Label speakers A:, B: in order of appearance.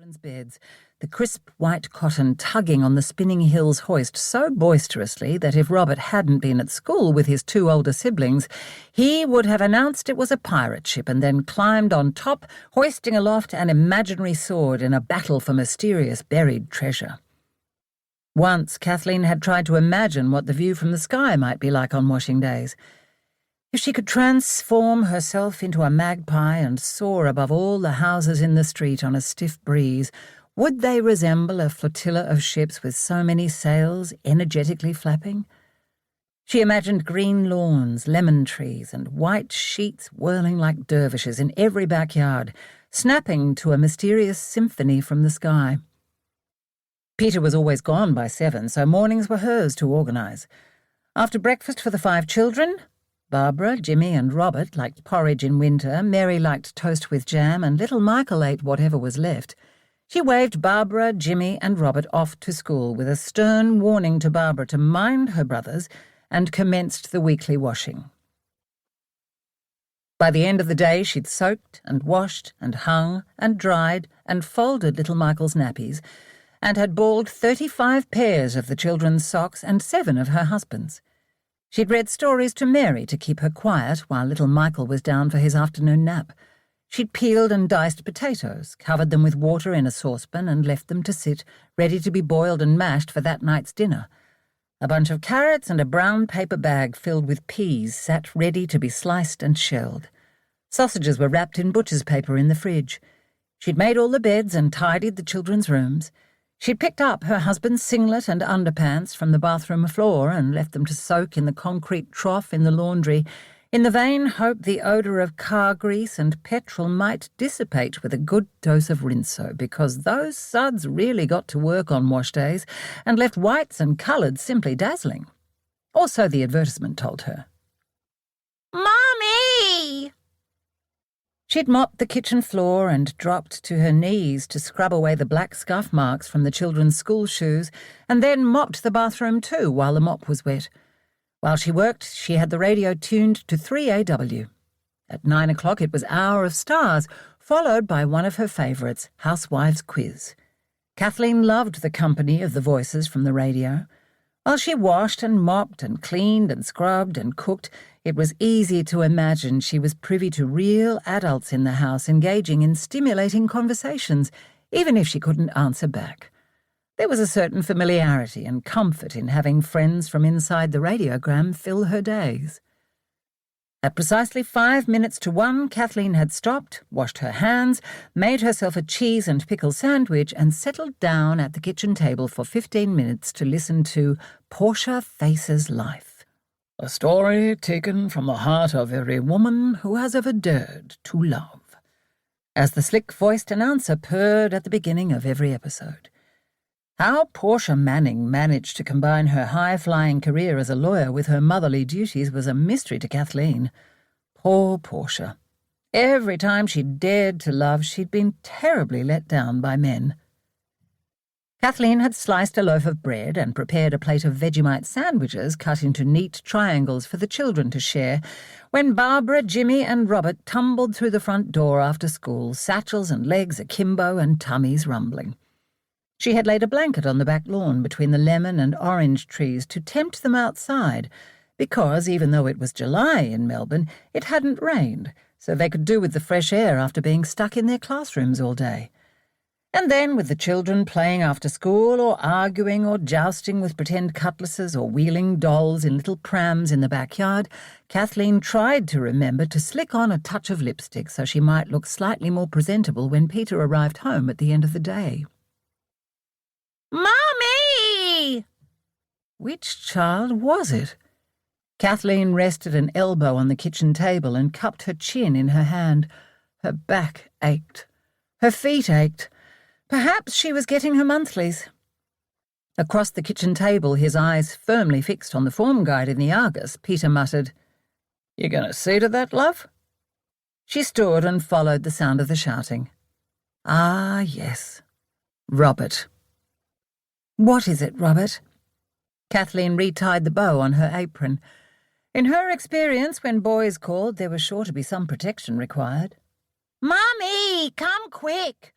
A: children's beds, the crisp white cotton tugging on the Spinning Hills hoist so boisterously that if Robert hadn't been at school with his two older siblings, he would have announced it was a pirate ship and then climbed on top, hoisting aloft an imaginary sword in a battle for mysterious buried treasure. Once Kathleen had tried to imagine what the view from the sky might be like on washing days. If she could transform herself into a magpie and soar above all the houses in the street on a stiff breeze, would they resemble a flotilla of ships with so many sails energetically flapping? She imagined green lawns, lemon trees, and white sheets whirling like dervishes in every backyard, snapping to a mysterious symphony from the sky. Peter was always gone by 7, so mornings were hers to organise. After breakfast for the 5 children, Barbara, Jimmy and Robert liked porridge in winter, Mary liked toast with jam, and little Michael ate whatever was left. She waved Barbara, Jimmy and Robert off to school with a stern warning to Barbara to mind her brothers, and commenced the weekly washing. By the end of the day she'd soaked and washed and hung and dried and folded little Michael's nappies, and had balled 35 pairs of the children's socks and 7 of her husband's. She'd read stories to Mary to keep her quiet while little Michael was down for his afternoon nap. She'd peeled and diced potatoes, covered them with water in a saucepan and left them to sit, ready to be boiled and mashed for that night's dinner. A bunch of carrots and a brown paper bag filled with peas sat ready to be sliced and shelled. Sausages were wrapped in butcher's paper in the fridge. She'd made all the beds and tidied the children's rooms. She'd picked up her husband's singlet and underpants from the bathroom floor and left them to soak in the concrete trough in the laundry, in the vain hope the odour of car grease and petrol might dissipate with a good dose of rinso, because those suds really got to work on wash days and left whites and colours simply dazzling. Or so the advertisement told her.
B: Mummy!
A: She'd mopped the kitchen floor and dropped to her knees to scrub away the black scuff marks from the children's school shoes, and then mopped the bathroom too while the mop was wet. While she worked, she had the radio tuned to 3AW. At 9 o'clock it was Hour of Stars, followed by one of her favourites, Housewives' Quiz. Kathleen loved the company of the voices from the radio. While she washed and mopped and cleaned and scrubbed and cooked, it was easy to imagine she was privy to real adults in the house engaging in stimulating conversations, even if she couldn't answer back. There was a certain familiarity and comfort in having friends from inside the radiogram fill her days. At precisely 5 minutes to 1, Kathleen had stopped, washed her hands, made herself a cheese and pickle sandwich, and settled down at the kitchen table for 15 minutes to listen to Portia Faces Life. A story taken from the heart of every woman who has ever dared to love, as the slick-voiced announcer purred at the beginning of every episode. How Portia Manning managed to combine her high-flying career as a lawyer with her motherly duties was a mystery to Kathleen. Poor Portia. Every time she dared to love, she'd been terribly let down by men. Kathleen had sliced a loaf of bread and prepared a plate of Vegemite sandwiches cut into neat triangles for the children to share, when Barbara, Jimmy and Robert tumbled through the front door after school, satchels and legs akimbo and tummies rumbling. She had laid a blanket on the back lawn between the lemon and orange trees to tempt them outside, because, even though it was July in Melbourne, it hadn't rained, so they could do with the fresh air after being stuck in their classrooms all day. And then, with the children playing after school or arguing or jousting with pretend cutlasses or wheeling dolls in little prams in the backyard, Kathleen tried to remember to slick on a touch of lipstick so she might look slightly more presentable when Peter arrived home at the end of the day.
B: Mummy!
A: Which child was it? Kathleen rested an elbow on the kitchen table and cupped her chin in her hand. Her back ached. Her feet ached. Perhaps she was getting her monthlies. Across the kitchen table, his eyes firmly fixed on the form guide in the Argus, Peter muttered, "You going to see to that, love?" She stood and followed the sound of the shouting. Ah, yes. Robert. What is it, Robert? Kathleen retied the bow on her apron. In her experience, when boys called, there was sure to be some protection required.
B: Mummy, come quick!